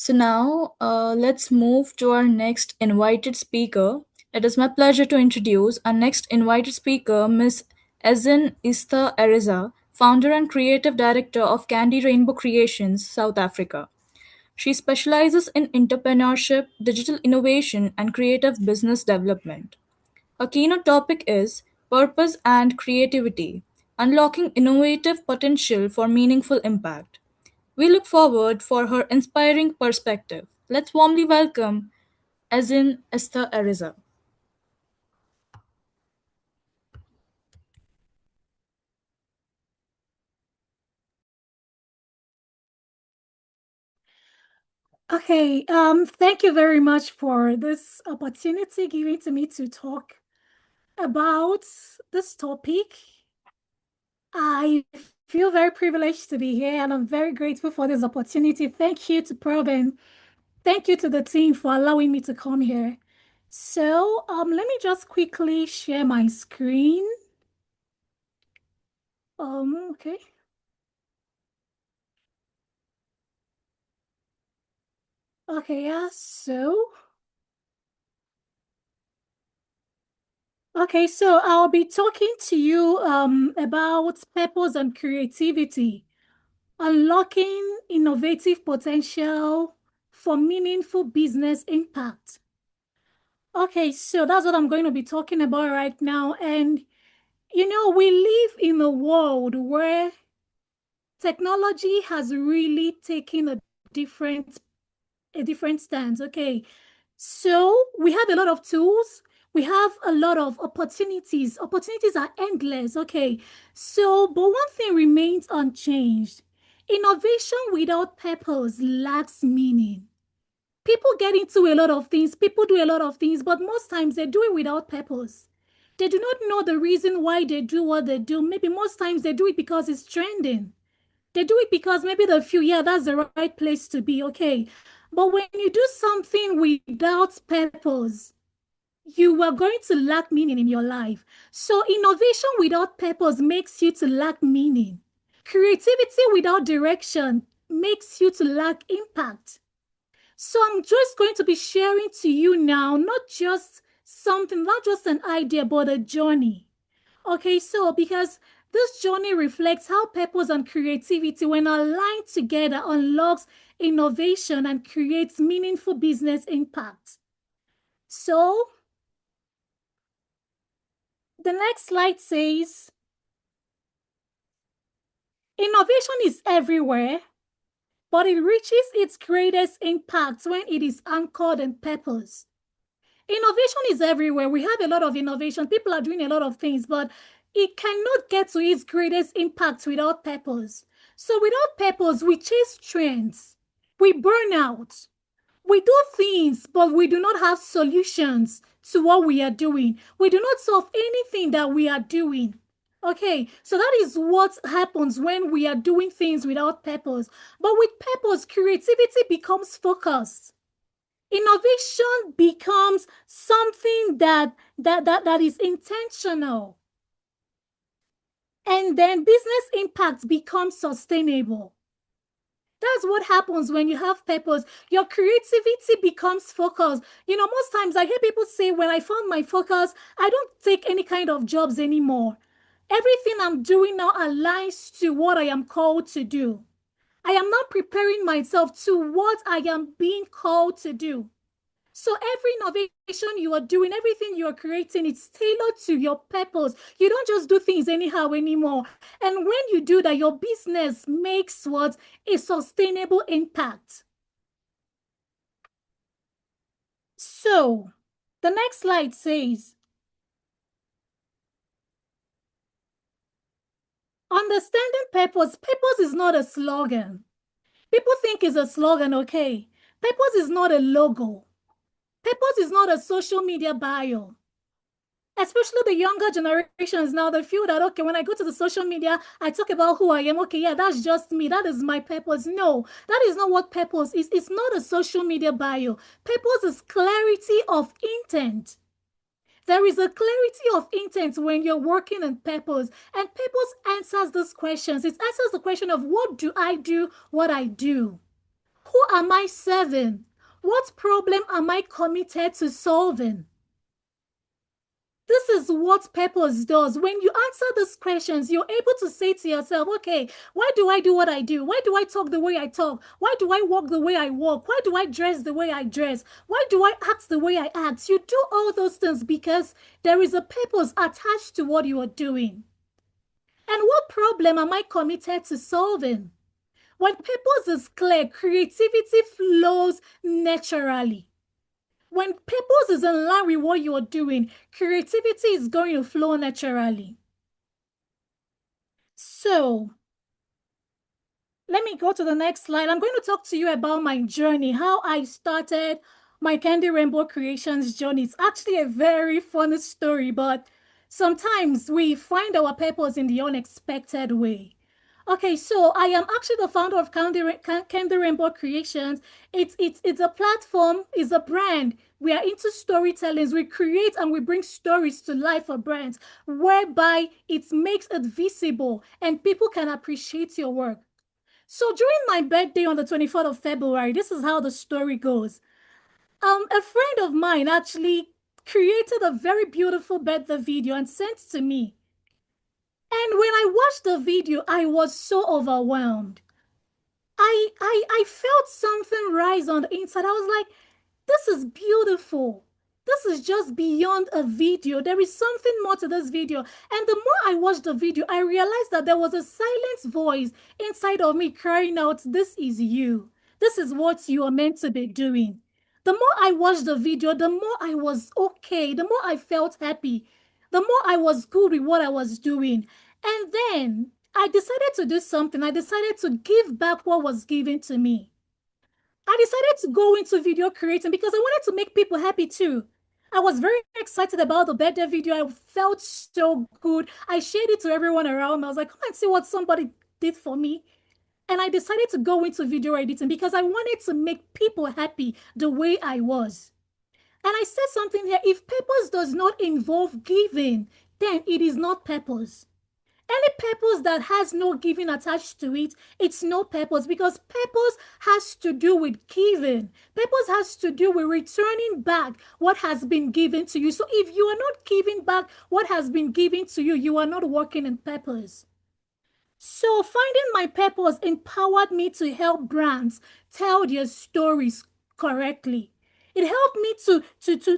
So now let's move to our next invited speaker. It is my pleasure to introduce our next invited speaker, Ms. Ezinne Esther Arisa, founder and creative director of Candy Rainbow Creations, South Africa. She specializes in entrepreneurship, digital innovation, and creative business development. Her keynote topic is Purpose and Creativity, Unlocking Innovative Potential for Meaningful Impact. We look forward for her inspiring perspective. Let's warmly welcome Ezinne Esther Arisa. Okay, thank you very much for this opportunity given to me to talk about this topic. I feel very privileged to be here and I'm very grateful for this opportunity. Thank you to Prob and thank you to the team for allowing me to come here. So, let me just quickly share my screen. Okay. Okay, yeah, so I'll be talking to you about purpose and creativity. Unlocking innovative potential for meaningful business impact. Okay, so that's what I'm going to be talking about right now. And, we live in a world where technology has really taken different, a different stance. Okay, so we have a lot of tools. We have a lot of opportunities. Opportunities are endless. Okay, so, but one thing remains unchanged. Innovation without purpose lacks meaning. People get into a lot of things, people do a lot of things, but most times they do it without purpose. They do not know the reason why they do what they do. Maybe most times they do it because it's trending. They do it because maybe they feel, yeah, that's the right place to be, okay. But when you do something without purpose, you are going to lack meaning in your life. So innovation without purpose makes you to lack meaning. Creativity without direction makes you to lack impact. So I'm just going to be sharing to you now, not just something, not just an idea, but a journey. Okay, so because this journey reflects how purpose and creativity, when aligned together, unlocks innovation and creates meaningful business impact. So the next slide says, innovation is everywhere, but it reaches its greatest impact when it is anchored in purpose. Innovation is everywhere. We have a lot of innovation. People are doing a lot of things, but it cannot get to its greatest impact without purpose. So without purpose, we chase trends. We burn out. We do things, but we do not have solutions to what we are doing. We do not solve anything that we are doing. Okay, so that is what happens when we are doing things without purpose. But with purpose, creativity becomes focused. Innovation becomes something that is intentional. And then business impact becomes sustainable. That's what happens when you have purpose. Your creativity becomes focused. Most times I hear people say, when I found my focus, I don't take any kind of jobs anymore. Everything I'm doing now aligns to what I am called to do. I am not preparing myself to what I am being called to do. So every innovation you are doing, everything you are creating, it's tailored to your purpose. You don't just do things anyhow anymore. And when you do that, your business makes what? A sustainable impact. So the next slide says, understanding purpose. Purpose is not a slogan. People think it's a slogan, okay? Purpose is not a logo. Purpose is not a social media bio. Especially the younger generations now, they feel that, okay, when I go to the social media, I talk about who I am. Okay, yeah, that's just me. That is my purpose. No, that is not what purpose is. It's not a social media bio. Purpose is clarity of intent. There is a clarity of intent when you're working on purpose. And purpose answers these questions. It answers the question of, what do I do what I do? Who am I serving? What problem am I committed to solving? This is what purpose does. When you answer these questions, you're able to say to yourself, okay, why do I do what I do? Why do I talk the way I talk? Why do I walk the way I walk? Why do I dress the way I dress? Why do I act the way I act? You do all those things because there is a purpose attached to what you are doing. And what problem am I committed to solving? When purpose is clear, creativity flows naturally. When purpose is in line with what you're doing, creativity is going to flow naturally. So, let me go to the next slide. I'm going to talk to you about my journey, how I started my Candy Rainbow Creations journey. It's actually a very funny story, but sometimes we find our purpose in the unexpected way. Okay, so I am actually the founder of Candy Rainbow Creations. It's a platform, it's a brand. We are into storytellings. We create and we bring stories to life for brands, whereby it makes it visible and people can appreciate your work. So during my birthday on the 24th of February, this is how the story goes. A friend of mine actually created a very beautiful birthday video and sent to me. And when I watched the video, I was so overwhelmed. I felt something rise on the inside. I was like, this is beautiful. This is just beyond a video. There is something more to this video. And the more I watched the video, I realized that there was a silent voice inside of me crying out, this is you. This is what you are meant to be doing. The more I watched the video, the more I was okay, the more I felt happy, the more I was good with what I was doing. And then I decided to do something. I decided to give back what was given to me. I decided to go into video creating because I wanted to make people happy too. I was very excited about the birthday video. I felt so good. I shared it to everyone around me. I was like, come and see what somebody did for me. And I decided to go into video editing because I wanted to make people happy the way I was. And I said something here, if purpose does not involve giving, then it is not purpose. Any purpose that has no giving attached to it, it's no purpose because purpose has to do with giving. Purpose has to do with returning back what has been given to you. So if you are not giving back what has been given to you, you are not working in purpose. So finding my purpose empowered me to help brands tell their stories correctly. It helped me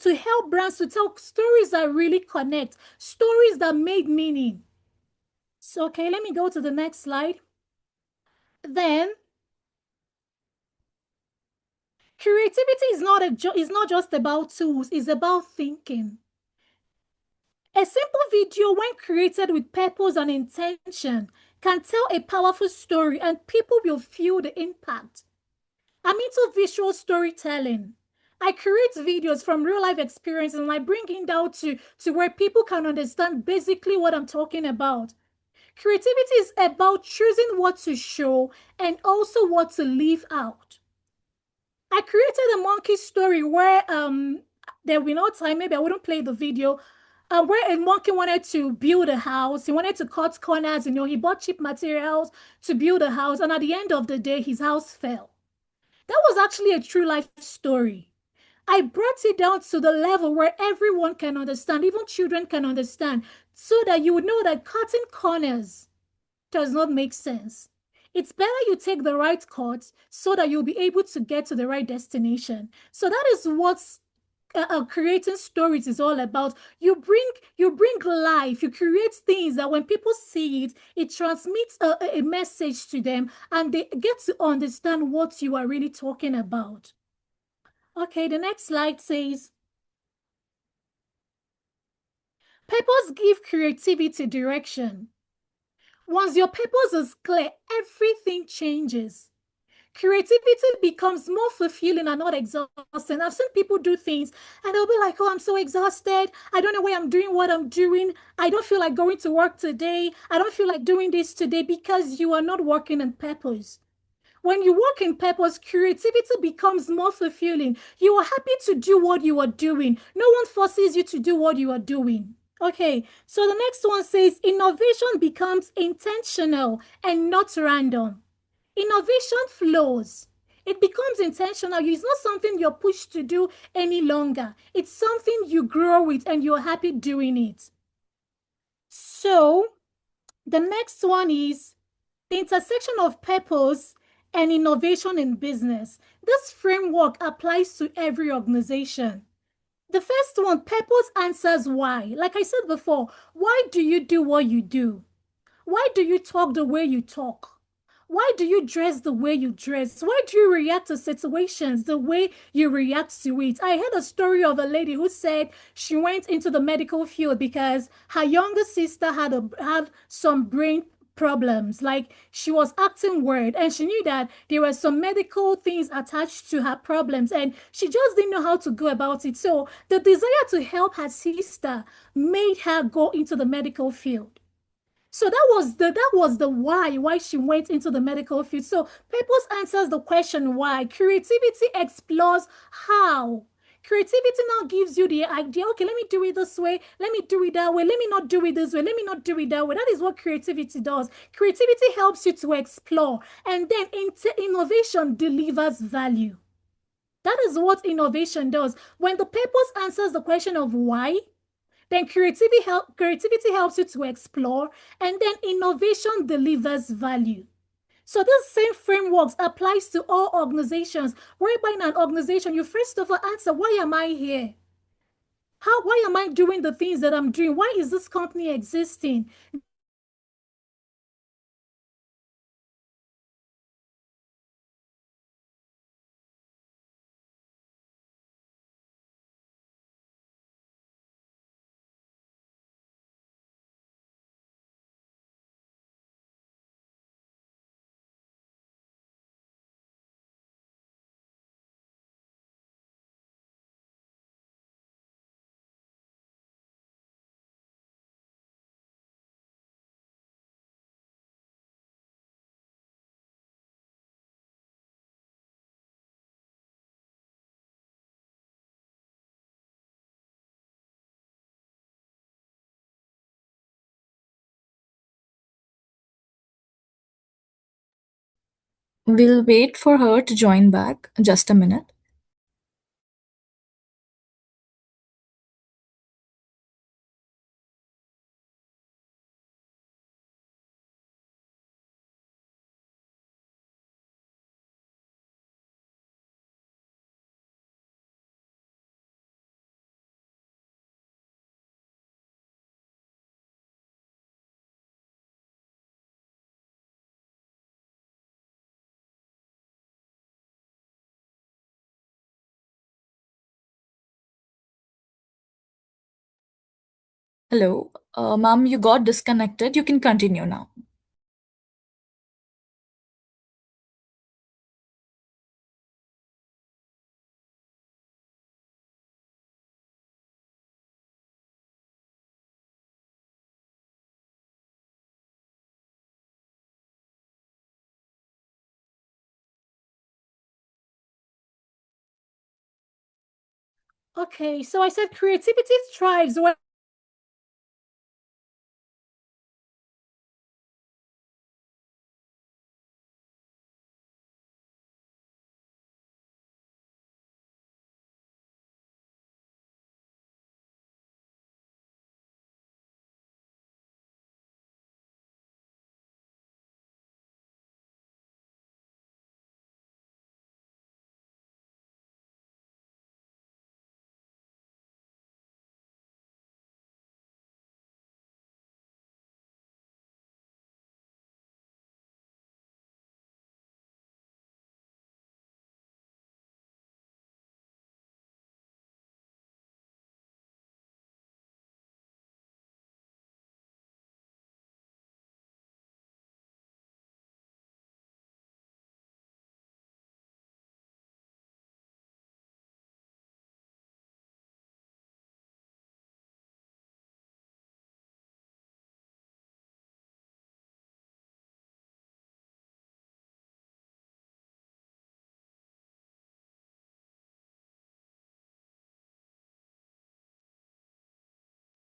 to help brands to tell stories that really connect, stories that made meaning. So, okay, let me go to the next slide. Then, creativity is not just about tools, it's about thinking. A simple video, when created with purpose and intention, can tell a powerful story and people will feel the impact. I'm into visual storytelling. I create videos from real life experiences and I bring it down to where people can understand basically what I'm talking about. Creativity is about choosing what to show and also what to leave out. I created a monkey story where there will be no time, maybe I wouldn't play the video, where a monkey wanted to build a house. He wanted to cut corners, he bought cheap materials to build a house, and at the end of the day, his house fell. That was actually a true life story. I brought it down to the level where everyone can understand, even children can understand, so that you would know that cutting corners does not make sense. It's better you take the right cut so that you'll be able to get to the right destination. So that is what creating stories is all about. You bring life. You create things that when people see it, it transmits a message to them, and they get to understand what you are really talking about. Okay, the next slide says, purpose give creativity direction. Once your purpose is clear, everything changes. Creativity becomes more fulfilling and not exhausting. I've seen people do things and they'll be like, oh, I'm so exhausted. I don't know why I'm doing what I'm doing. I don't feel like going to work today. I don't feel like doing this today, because you are not working in purpose. When you work in purpose, creativity becomes more fulfilling. You are happy to do what you are doing. No one forces you to do what you are doing. Okay, so the next one says innovation becomes intentional and not random. Innovation flows. It becomes intentional. It's not something you're pushed to do any longer. It's something you grow with and you're happy doing it. So the next one is the intersection of purpose and innovation in business. This framework applies to every organization. The first one, purpose answers why. Like I said before, why do you do what you do? Why do you talk the way you talk? Why do you dress the way you dress? Why do you react to situations the way you react to it? I heard a story of a lady who said she went into the medical field because her younger sister had some brain problems. Like she was acting weird and she knew that there were some medical things attached to her problems and she just didn't know how to go about it. So the desire to help her sister made her go into the medical field. So that was the why she went into the medical field. So purpose answers the question why. Creativity explores how. Creativity now gives you the idea, okay, let me do it this way, let me do it that way, let me not do it this way, let me not do it that way. That is what creativity does. Creativity helps you to explore, and then innovation delivers value. That is what innovation does. When the purpose answers the question of why, then creativity helps you to explore, and then innovation delivers value. So this same frameworks applies to all organizations, whereby in an organization, you first of all answer, why am I here? Why am I doing the things that I'm doing? Why is this company existing? We'll wait for her to join back. Just a minute. Hello. Ma'am, you got disconnected. You can continue now. Okay, so I said creativity thrives when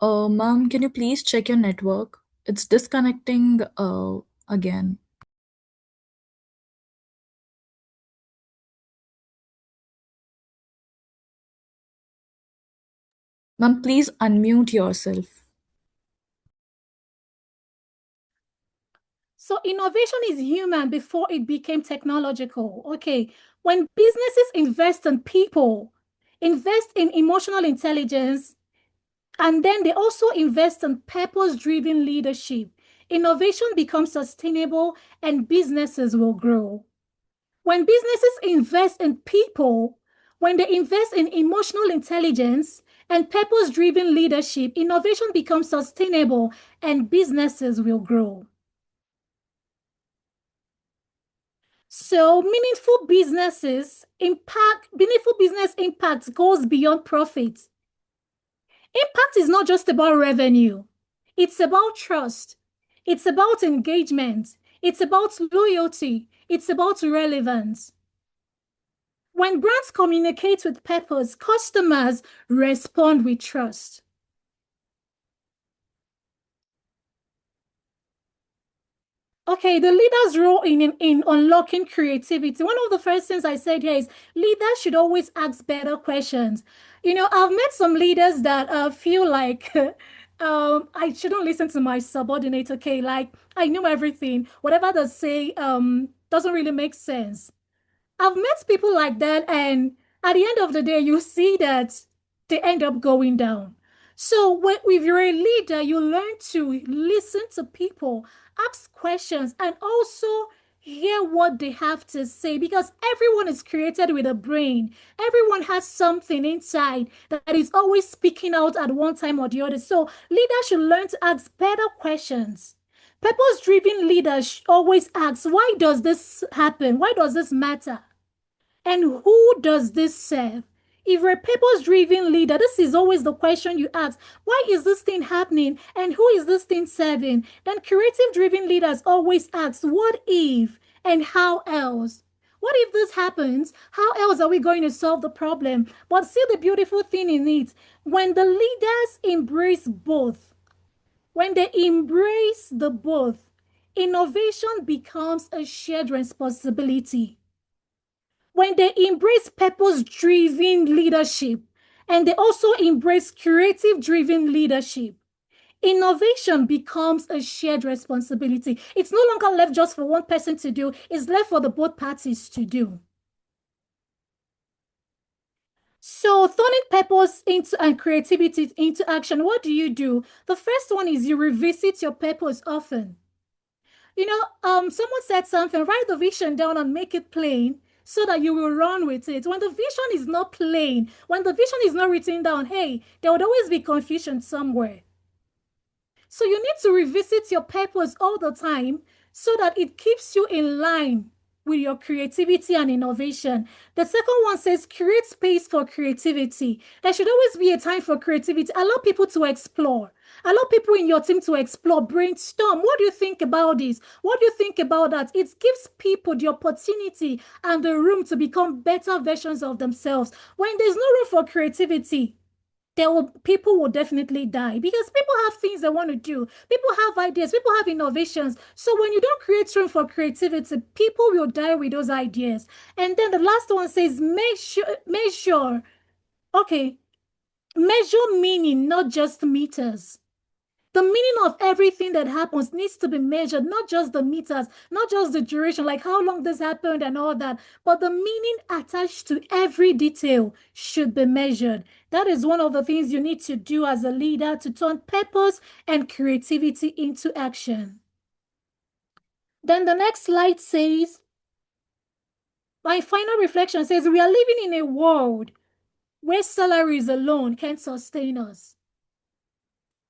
Ma'am, can you please check your network? It's disconnecting again. Ma'am, please unmute yourself. So innovation is human before it became technological. Okay. When businesses invest in people, invest in emotional intelligence, and then they also invest in purpose-driven leadership, innovation becomes sustainable and businesses will grow. When businesses invest in people, when they invest in emotional intelligence and purpose-driven leadership, innovation becomes sustainable and businesses will grow. So meaningful business impact goes beyond profit. Impact is not just about revenue. It's about trust. It's about engagement. It's about loyalty. It's about relevance. When brands communicate with purpose, customers respond with trust. Okay, the leader's role in unlocking creativity. One of the first things I said here is leaders should always ask better questions. I've met some leaders that feel like I shouldn't listen to my subordinate. Okay, like I know everything. Whatever they say doesn't really make sense. I've met people like that, and at the end of the day, you see that they end up going down. So, if you're a leader, you learn to listen to people, ask questions, and also hear what they have to say because everyone is created with a brain. Everyone has something inside that is always speaking out at one time or the other. So, leaders should learn to ask better questions. Purpose driven leaders always ask, why does this happen? Why does this matter? And who does this serve? If you're a purpose driven leader, this is always the question you ask. Why is this thing happening? And who is this thing serving? Then creative driven leaders always ask, what if and how else? What if this happens? How else are we going to solve the problem? But see the beautiful thing in it. When the leaders embrace both, when they embrace the both, innovation becomes a shared responsibility. When they embrace purpose-driven leadership and they also embrace creative-driven leadership, innovation becomes a shared responsibility. It's no longer left just for one person to do, it's left for the both parties to do. So turning purpose into and creativity into action, what do? The first one is you revisit your purpose often. Someone said something, write the vision down and make it plain so that you will run with it. When the vision is not plain, when the vision is not written down, hey, there would always be confusion somewhere. So you need to revisit your purpose all the time so that it keeps you in line with your creativity and innovation. The second one says create space for creativity. There should always be a time for creativity. Allow people to explore. Allow people in your team to explore, brainstorm. What do you think about this? What do you think about that? It gives people the opportunity and the room to become better versions of themselves. When there's no room for creativity, people will definitely die because people have things they want to do. People have ideas, people have innovations. So when you don't create room for creativity, people will die with those ideas. And then the last one says okay, measure meaning, not just meters. The meaning of everything that happens needs to be measured, not just the meters, not just the duration, like how long this happened and all that, but the meaning attached to every detail should be measured. That is one of the things you need to do as a leader to turn purpose and creativity into action. Then the next slide says, my final reflection says, we are living in a world where salaries alone can't sustain us.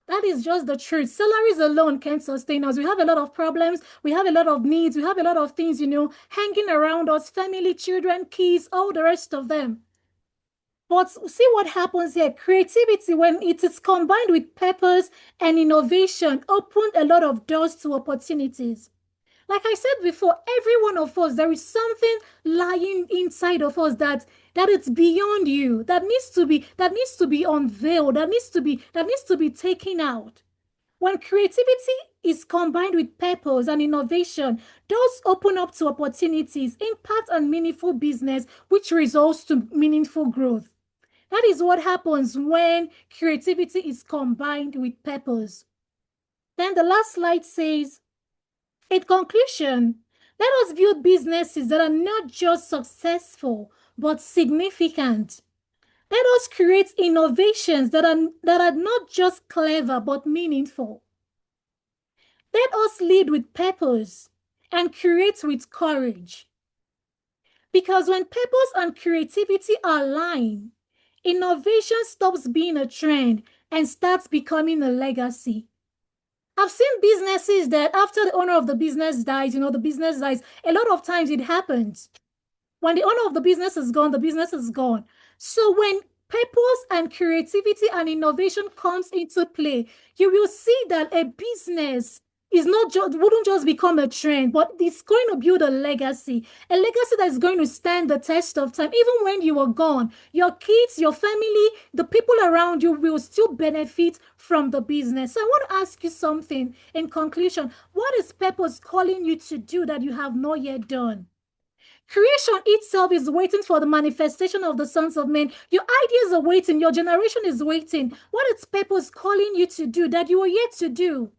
That is just the truth. Salaries alone can't sustain us. We have a lot of problems. We have a lot of needs. We have a lot of things, hanging around us, family, children, kids, all the rest of them. But see what happens here. Creativity, when it is combined with purpose and innovation, opened a lot of doors to opportunities. Like I said before, every one of us, there is something lying inside of us that it's beyond you, that needs to be unveiled, that needs to be taken out. When creativity is combined with purpose and innovation, doors open up to opportunities, impact and meaningful business, which results to meaningful growth. That is what happens when creativity is combined with purpose. Then the last slide says, in conclusion, let us build businesses that are not just successful, but significant. Let us create innovations that are not just clever, but meaningful. Let us lead with purpose and create with courage. Because when purpose and creativity align, innovation stops being a trend and starts becoming a legacy. I've seen businesses that after the owner of the business dies, the business dies. A lot of times it happens. When the owner of the business is gone, the business is gone. So when purpose and creativity and innovation comes into play, you will see that a business is not just wouldn't just become a trend, but it's going to build a legacy that is going to stand the test of time. Even when you are gone, your kids, your family, the people around you will still benefit from the business. So I want to ask you something in conclusion. What is purpose calling you to do that you have not yet done? Creation itself is waiting for the manifestation of the sons of men. Your ideas are waiting. Your generation is waiting. What is purpose calling you to do that you are yet to do?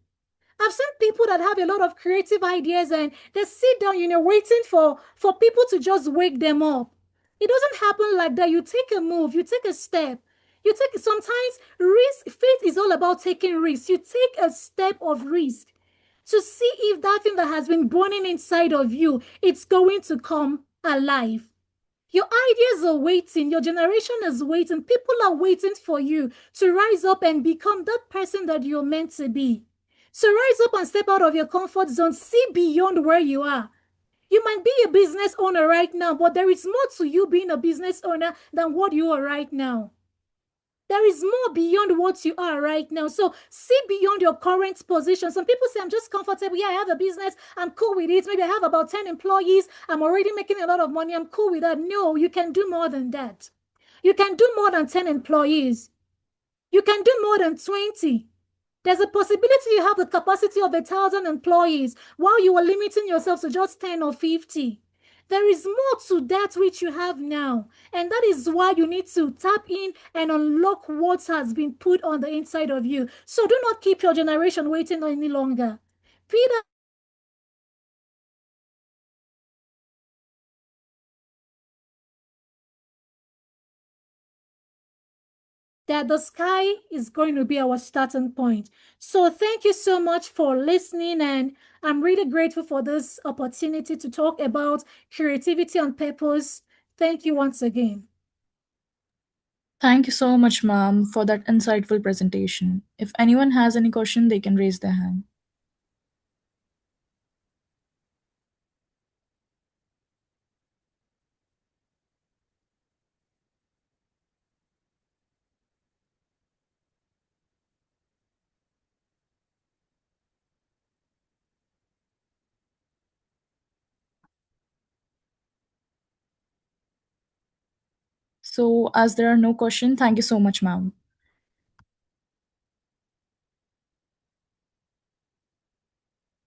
I've seen people that have a lot of creative ideas and they sit down, waiting for people to just wake them up. It doesn't happen like that. You take a move, you take a step. You take sometimes risk. Faith is all about taking risks. You take a step of risk to see if that thing that has been burning inside of you, it's going to come alive. Your ideas are waiting. Your generation is waiting. People are waiting for you to rise up and become that person that you're meant to be. So rise up and step out of your comfort zone. See beyond where you are. You might be a business owner right now, but there is more to you being a business owner than what you are right now. There is more beyond what you are right now. So see beyond your current position. Some people say, I'm just comfortable. Yeah, I have a business. I'm cool with it. Maybe I have about 10 employees. I'm already making a lot of money. I'm cool with that. No, you can do more than that. You can do more than 10 employees. You can do more than 20. There's a possibility you have the capacity of 1,000 employees while you are limiting yourself to just 10 or 50. There is more to that which you have now. And that is why you need to tap in and unlock what has been put on the inside of you. So do not keep your generation waiting any longer. Peter, that the sky is going to be our starting point. So thank you so much for listening, and I'm really grateful for this opportunity to talk about creativity and purpose. Thank you once again. Thank you so much, ma'am, for that insightful presentation. If anyone has any question, they can raise their hand. So, as there are no questions, thank you so much, ma'am.